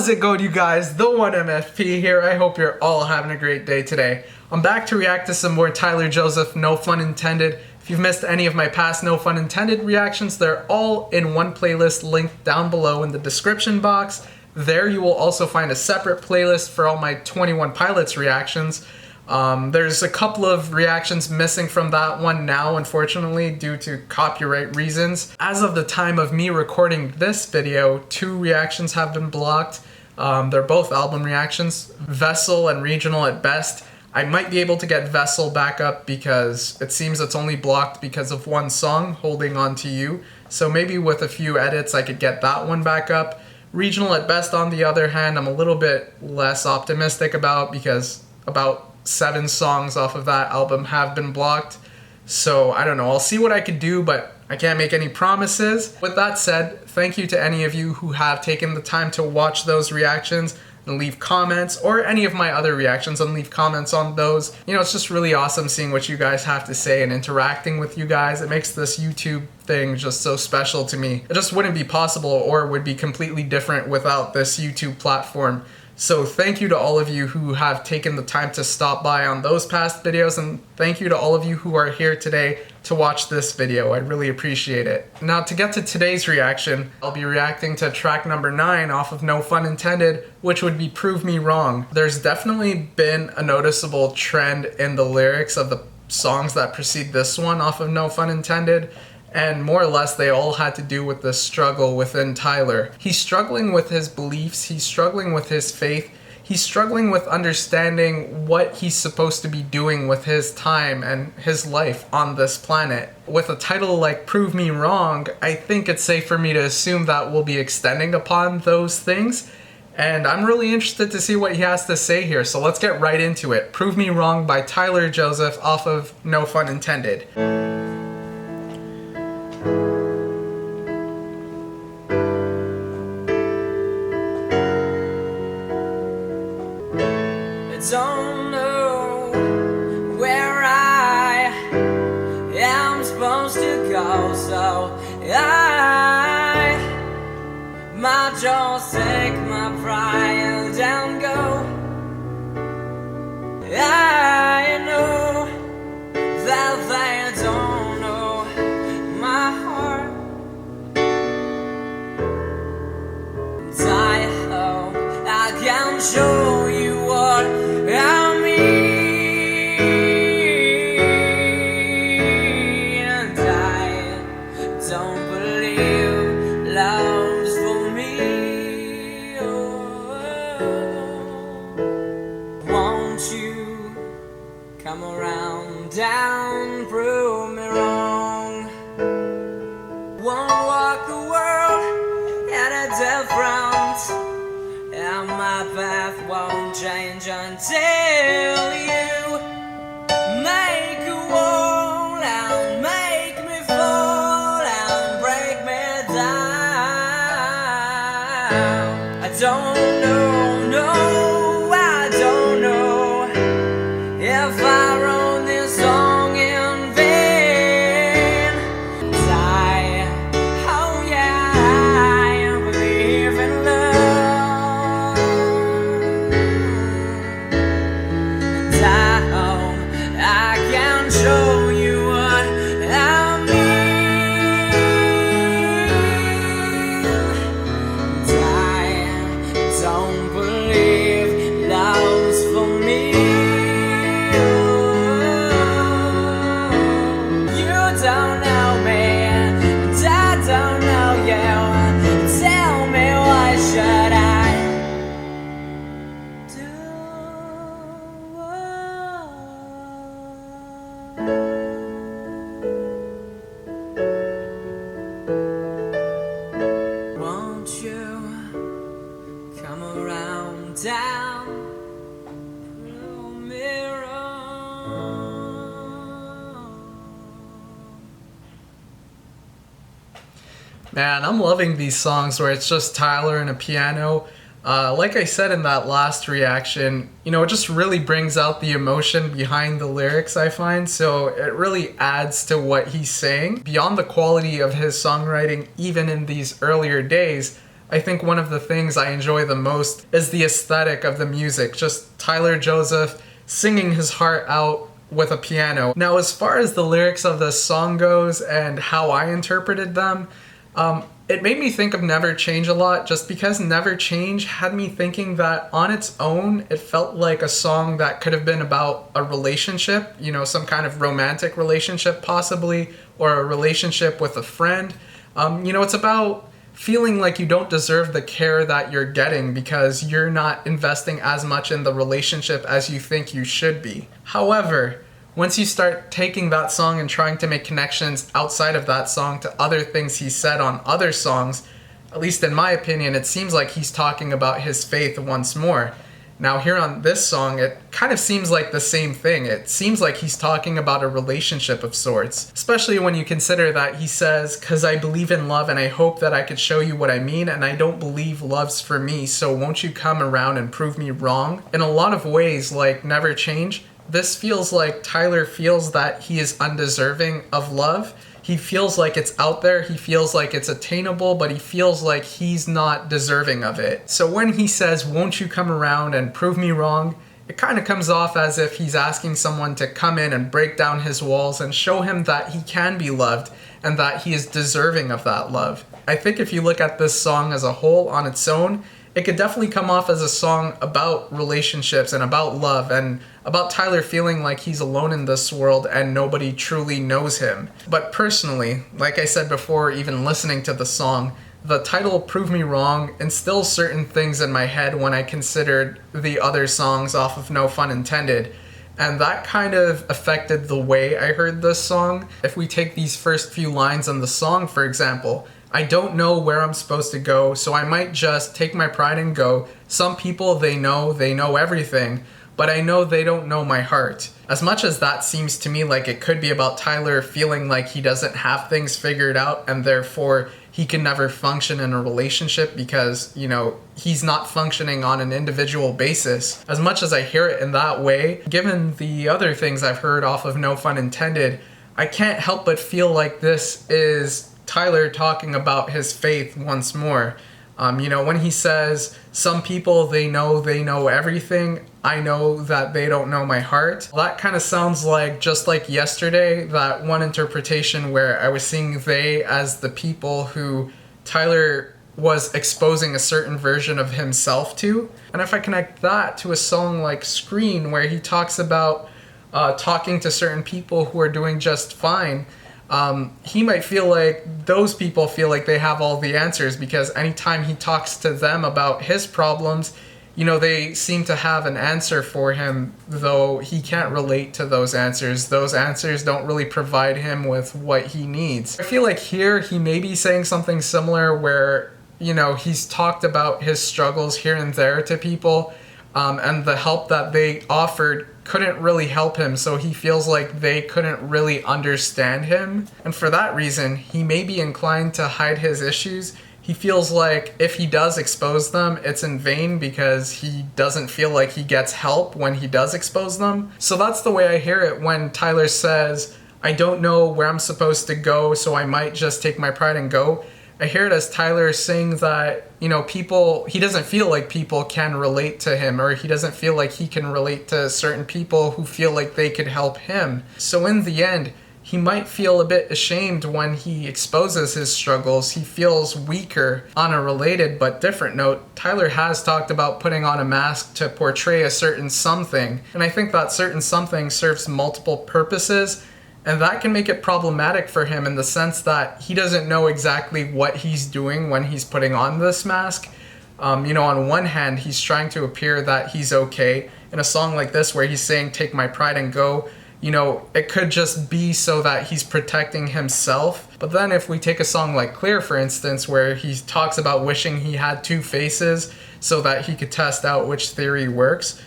How's it going, you guys? The one MFP here. I hope you're all having a great day today. I'm back to react to some more Tyler Joseph, No Fun Intended. If you've missed any of my past No Fun Intended reactions, they're all in one playlist linked down below in the description box. There you will also find a separate playlist for all my 21 Pilots reactions. There's a couple of reactions missing from that one now, unfortunately, due to copyright reasons. As of the time of me recording this video, 2 reactions have been blocked. They're both album reactions, Vessel and Regional at best. I might be able to get Vessel back up because it seems it's only blocked because of one song, Holding On To You. So maybe with a few edits I could get that one back up. Regional at best, on the other hand, I'm a little bit less optimistic about because about 7 songs off of that album have been blocked. So I don't know, I'll see what I could do, but I can't make any promises. With that said, thank you to any of you who have taken the time to watch those reactions and leave comments, or any of my other reactions and leave comments on those. You know, it's just really awesome seeing what you guys have to say and interacting with you guys. It makes this YouTube thing just so special to me. It just wouldn't be possible or would be completely different without this YouTube platform. So thank you to all of you who have taken the time to stop by on those past videos, and thank you to all of you who are here today to watch this video. I really appreciate it. Now, to get to today's reaction, I'll be reacting to track number 9 off of No Fun Intended, which would be Prove Me Wrong. There's definitely been a noticeable trend in the lyrics of the songs that precede this one off of No Fun Intended, and more or less they all had to do with the struggle within Tyler. He's struggling with his beliefs, he's struggling with his faith, he's struggling with understanding what he's supposed to be doing with his time and his life on this planet. With a title like Prove Me Wrong, I think it's safe for me to assume that we'll be extending upon those things, and I'm really interested to see what he has to say here, so let's get right into it. Prove Me Wrong by Tyler Joseph off of No Fun Intended. Don't know where I am supposed to go, so I might just take my pride and go. I know that they don't know my heart, and I hope I can show you what I mean, and I don't believe love's for me. Won't you come around down, prove me wrong? Won't walk the world at a difference, and my path won't change until you make a wall and make me fall and break me down. I don't know, no, I don't know if I wrote this song in vain. Oh yeah, I believe in love. I can show you what I mean, and I don't believe love's for me. You don't know me, and I don't know you. Tell me, what should I do? Won't you come around down, prove me wrong? Man, I'm loving these songs where it's just Tyler and a piano. Like I said in that last reaction, you know, it just really brings out the emotion behind the lyrics, I find, so it really adds to what he's saying. Beyond the quality of his songwriting, even in these earlier days, I think one of the things I enjoy the most is the aesthetic of the music, just Tyler Joseph singing his heart out with a piano. Now, as far as the lyrics of this song goes and how I interpreted them, it made me think of Never Change a lot, just because Never Change had me thinking that on its own, it felt like a song that could have been about a relationship, some kind of romantic relationship possibly, or a relationship with a friend. It's about feeling like you don't deserve the care that you're getting because you're not investing as much in the relationship as you think you should be. However, once you start taking that song and trying to make connections outside of that song to other things he said on other songs, at least in my opinion, it seems like he's talking about his faith once more. Now here on this song, it kind of seems like the same thing. It seems like he's talking about a relationship of sorts, especially when you consider that he says, "'Cause I believe in love and I hope that I could show you what I mean, and I don't believe love's for me, so won't you come around and prove me wrong?" In a lot of ways, like Never Change, this feels like Tyler feels that he is undeserving of love. He feels like it's out there, he feels like it's attainable, but he feels like he's not deserving of it. So when he says, "Won't you come around and prove me wrong?" it kind of comes off as if he's asking someone to come in and break down his walls and show him that he can be loved and that he is deserving of that love. I think if you look at this song as a whole on its own, it could definitely come off as a song about relationships and about love and about Tyler feeling like he's alone in this world and nobody truly knows him. But personally, like I said before, even listening to the song, the title "Prove Me Wrong" instills certain things in my head when I considered the other songs off of No Fun Intended. And that kind of affected the way I heard this song. If we take these first few lines in the song, for example, "I don't know where I'm supposed to go, so I might just take my pride and go. Some people, they know everything, but I know they don't know my heart." As much as that seems to me like it could be about Tyler feeling like he doesn't have things figured out and therefore he can never function in a relationship because, he's not functioning on an individual basis. As much as I hear it in that way, given the other things I've heard off of No Fun Intended, I can't help but feel like this is Tyler talking about his faith once more. When he says, "Some people, they know everything, I know that they don't know my heart," that kind of sounds like, just like yesterday, that one interpretation where I was seeing they as the people who Tyler was exposing a certain version of himself to. And if I connect that to a song like Screen, where he talks about talking to certain people who are doing just fine, he might feel like those people feel like they have all the answers because anytime he talks to them about his problems, they seem to have an answer for him, though he can't relate to those answers. Those answers don't really provide him with what he needs. I feel like here he may be saying something similar where, he's talked about his struggles here and there to people, and the help that they offered couldn't really help him, so he feels like they couldn't really understand him. And for that reason, he may be inclined to hide his issues. He feels like if he does expose them, it's in vain because he doesn't feel like he gets help when he does expose them. So that's the way I hear it when Tyler says, "I don't know where I'm supposed to go, so I might just take my pride and go." I hear it as Tyler saying that, he doesn't feel like people can relate to him, or he doesn't feel like he can relate to certain people who feel like they could help him. So in the end, he might feel a bit ashamed when he exposes his struggles. He feels weaker. On a related but different note, Tyler has talked about putting on a mask to portray a certain something, and I think that certain something serves multiple purposes. And that can make it problematic for him in the sense that he doesn't know exactly what he's doing when he's putting on this mask. On one hand, he's trying to appear that he's okay. In a song like this where he's saying, "Take my pride and go," it could just be so that he's protecting himself. But then if we take a song like Clear, for instance, where he talks about wishing he had two faces so that he could test out which theory works,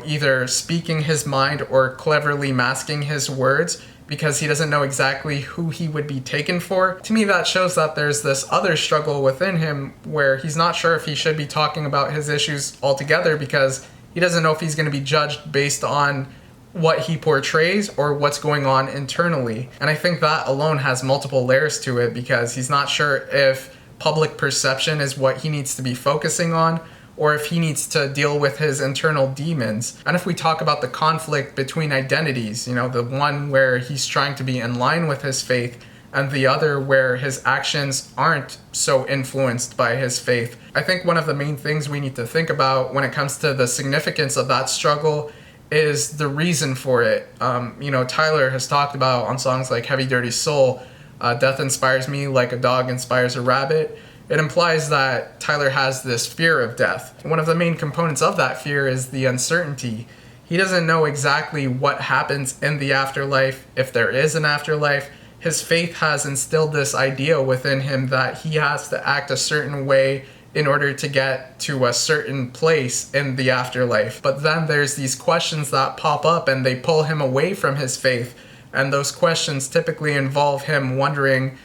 either speaking his mind or cleverly masking his words because he doesn't know exactly who he would be taken for. To me, that shows that there's this other struggle within him where he's not sure if he should be talking about his issues altogether because he doesn't know if he's going to be judged based on what he portrays or what's going on internally. And I think that alone has multiple layers to it because he's not sure if public perception is what he needs to be focusing on, or if he needs to deal with his internal demons. And if we talk about the conflict between identities, the one where he's trying to be in line with his faith and the other where his actions aren't so influenced by his faith, I think one of the main things we need to think about when it comes to the significance of that struggle is the reason for it. Tyler has talked about on songs like Heavy Dirty Soul, death inspires me like a dog inspires a rabbit. It implies that Tyler has this fear of death. One of the main components of that fear is the uncertainty. He doesn't know exactly what happens in the afterlife, if there is an afterlife. His faith has instilled this idea within him that he has to act a certain way in order to get to a certain place in the afterlife. But then there's these questions that pop up and they pull him away from his faith. And those questions typically involve him wondering,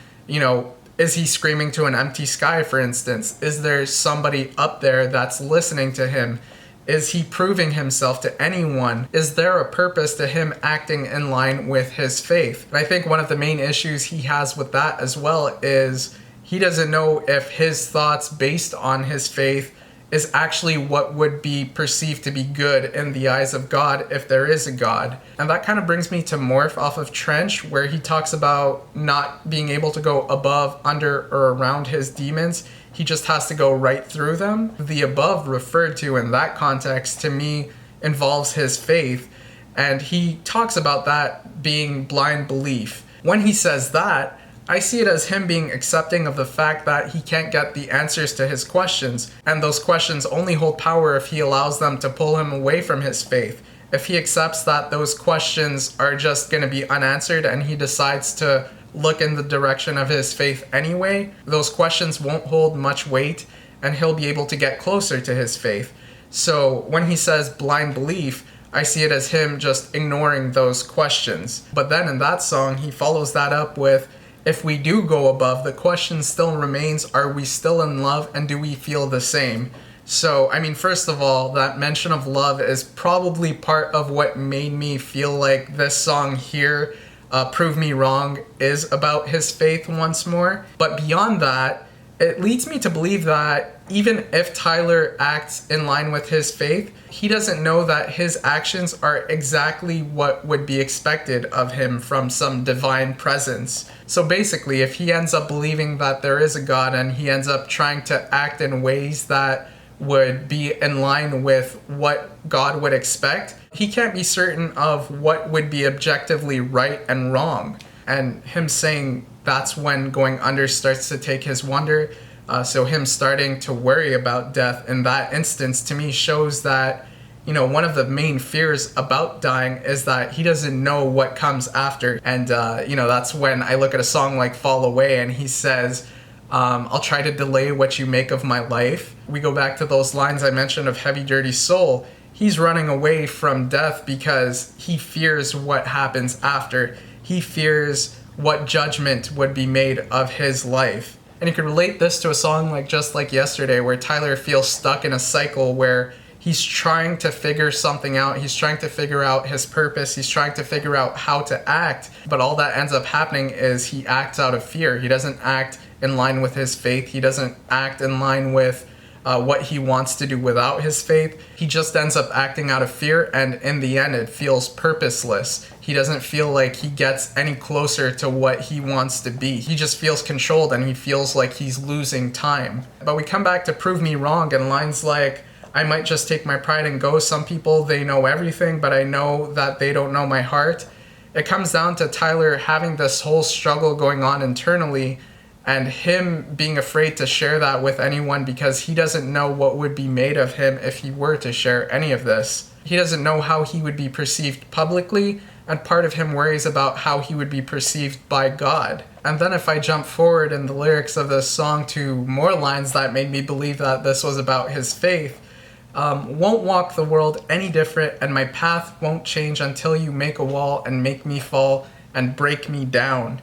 is he screaming to an empty sky, for instance? Is there somebody up there that's listening to him? Is he proving himself to anyone? Is there a purpose to him acting in line with his faith? And I think one of the main issues he has with that as well is he doesn't know if his thoughts based on his faith is actually what would be perceived to be good in the eyes of God if there is a God. And that kind of brings me to Morph off of Trench, where he talks about not being able to go above, under, or around his demons. He just has to go right through them. The above referred to in that context, to me, involves his faith. And he talks about that being blind belief. When he says that, I see it as him being accepting of the fact that he can't get the answers to his questions, and those questions only hold power if he allows them to pull him away from his faith. If he accepts that those questions are just going to be unanswered and he decides to look in the direction of his faith anyway, those questions won't hold much weight and he'll be able to get closer to his faith. So when he says blind belief, I see it as him just ignoring those questions. But then in that song, he follows that up with, if we do go above, the question still remains, are we still in love and do we feel the same? So, first of all, that mention of love is probably part of what made me feel like this song here, Prove Me Wrong, is about his faith once more. But beyond that, it leads me to believe that even if Tyler acts in line with his faith, he doesn't know that his actions are exactly what would be expected of him from some divine presence. So basically, if he ends up believing that there is a God and he ends up trying to act in ways that would be in line with what God would expect, he can't be certain of what would be objectively right and wrong. And him saying that's when going under starts to take his wonder. So him starting to worry about death in that instance, to me, shows that, one of the main fears about dying is that he doesn't know what comes after. And, that's when I look at a song like Fall Away and he says, I'll try to delay what you make of my life. We go back to those lines I mentioned of Heavy Dirty Soul. He's running away from death because he fears what happens after. He fears what judgment would be made of his life. And you could relate this to a song like Just Like Yesterday, where Tyler feels stuck in a cycle where he's trying to figure something out. He's trying to figure out his purpose. He's trying to figure out how to act. But all that ends up happening is he acts out of fear. He doesn't act in line with his faith. He doesn't act in line with what he wants to do without his faith. He just ends up acting out of fear, and in the end it feels purposeless. He doesn't feel like he gets any closer to what he wants to be. He just feels controlled and he feels like he's losing time. But we come back to Prove Me Wrong and lines like, I might just take my pride and go. Some people, they know everything, but I know that they don't know my heart. It comes down to Tyler having this whole struggle going on internally and him being afraid to share that with anyone because he doesn't know what would be made of him if he were to share any of this. He doesn't know how he would be perceived publicly, and part of him worries about how he would be perceived by God. And then if I jump forward in the lyrics of this song to more lines that made me believe that this was about his faith, won't walk the world any different, and my path won't change until you make a wall and make me fall and break me down.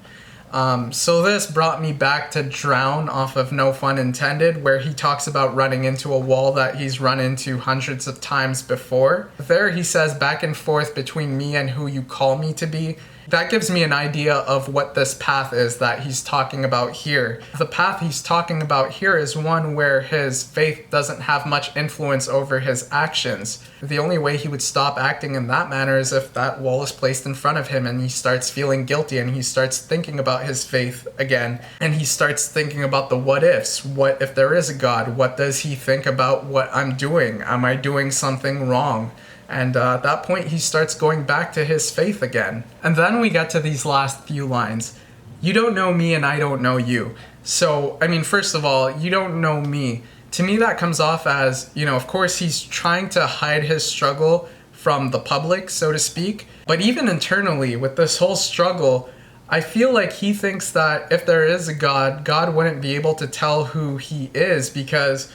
So this brought me back to Drown off of No Fun Intended, where he talks about running into a wall that he's run into hundreds of times before. There he says, back and forth between me and who you call me to be. That gives me an idea of what this path is that he's talking about here. The path he's talking about here is one where his faith doesn't have much influence over his actions. The only way he would stop acting in that manner is if that wall is placed in front of him and he starts feeling guilty and he starts thinking about his faith again, and he starts thinking about the what ifs. What if there is a God? What does he think about what I'm doing? Am I doing something wrong? And at that point, he starts going back to his faith again. And then we get to these last few lines. You don't know me and I don't know you. So, I mean, first of all, you don't know me. To me, that comes off as, of course, he's trying to hide his struggle from the public, so to speak. But even internally, with this whole struggle, I feel like he thinks that if there is a God, God wouldn't be able to tell who he is because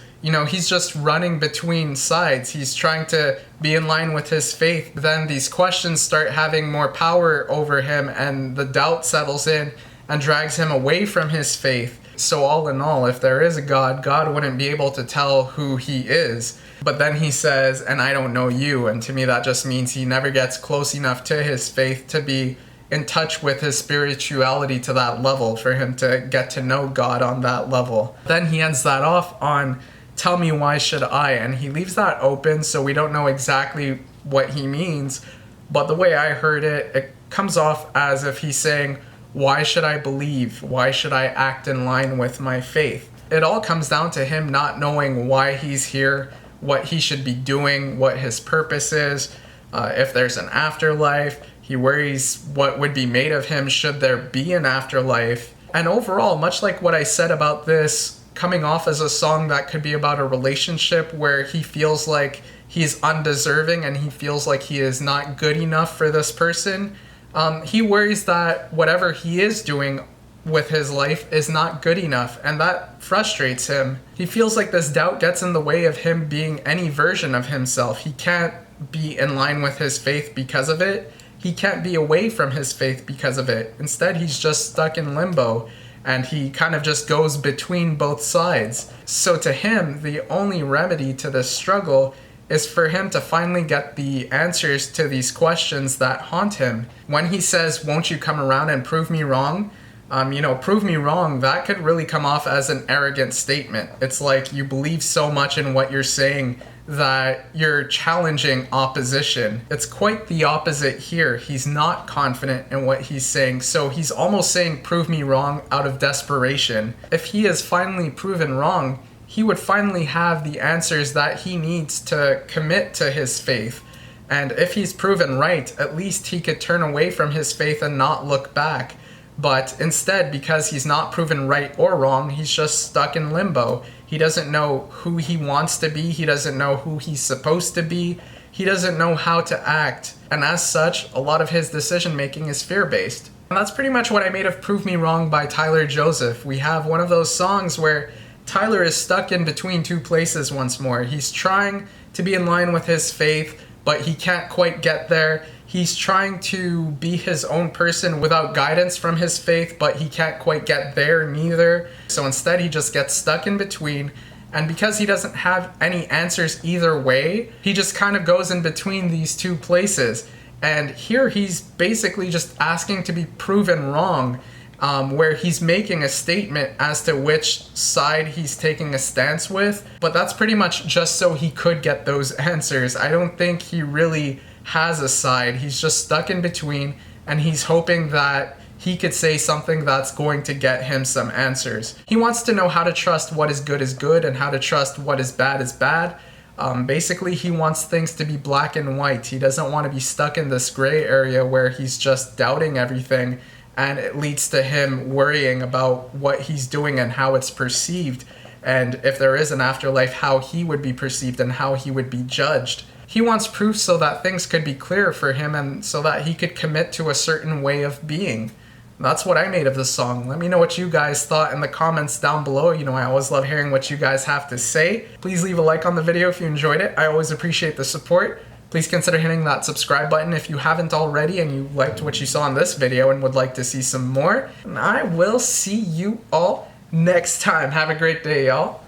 he's just running between sides. He's trying to be in line with his faith. Then these questions start having more power over him and the doubt settles in and drags him away from his faith. So all in all, if there is a God, God wouldn't be able to tell who he is. But then he says, and I don't know you. And to me, that just means he never gets close enough to his faith to be in touch with his spirituality to that level for him to get to know God on that level. Then he ends that off on, tell me why should I? And he leaves that open so we don't know exactly what he means. But the way I heard it, it comes off as if he's saying, why should I believe? Why should I act in line with my faith? It all comes down to him not knowing why he's here, what he should be doing, what his purpose is, if there's an afterlife. He worries what would be made of him should there be an afterlife. And overall, much like what I said about this coming off as a song that could be about a relationship where he feels like he's undeserving and he feels like he is not good enough for this person, he worries that whatever he is doing with his life is not good enough, and that frustrates him. He feels like this doubt gets in the way of him being any version of himself. He can't be in line with his faith because of it. He can't be away from his faith because of it. Instead, he's just stuck in limbo, and he kind of just goes between both sides. So to him, the only remedy to this struggle is for him to finally get the answers to these questions that haunt him. When he says, won't you come around and prove me wrong? Prove me wrong, that could really come off as an arrogant statement. It's like you believe so much in what you're saying that you're challenging opposition. It's quite the opposite here. He's not confident in what he's saying, so he's almost saying prove me wrong out of desperation. If he is finally proven wrong, he would finally have the answers that he needs to commit to his faith. And if he's proven right, at least he could turn away from his faith and not look back. But instead, because he's not proven right or wrong, he's just stuck in limbo. He doesn't know who he wants to be. He doesn't know who he's supposed to be. He doesn't know how to act. And as such, a lot of his decision making is fear-based. And that's pretty much what I made of Prove Me Wrong by Tyler Joseph. We have one of those songs where Tyler is stuck in between two places once more. He's trying to be in line with his faith, but he can't quite get there. He's trying to be his own person without guidance from his faith, but he can't quite get there neither. So instead, he just gets stuck in between. And because he doesn't have any answers either way, he just kind of goes in between these two places. And here he's basically just asking to be proven wrong, where he's making a statement as to which side he's taking a stance with. But that's pretty much just so he could get those answers. I don't think he really has a side. He's just stuck in between, and he's hoping that he could say something that's going to get him some answers. He wants to know how to trust what is good and how to trust what is bad. Basically, he wants things to be black and white. He doesn't want to be stuck in this gray area where he's just doubting everything, and it leads to him worrying about what he's doing and how it's perceived, and if there is an afterlife, how he would be perceived and how he would be judged. He wants proof so that things could be clear for him and so that he could commit to a certain way of being. That's what I made of this song. Let me know what you guys thought in the comments down below. I always love hearing what you guys have to say. Please leave a like on the video if you enjoyed it. I always appreciate the support. Please consider hitting that subscribe button if you haven't already and you liked what you saw in this video and would like to see some more. And I will see you all next time. Have a great day, y'all.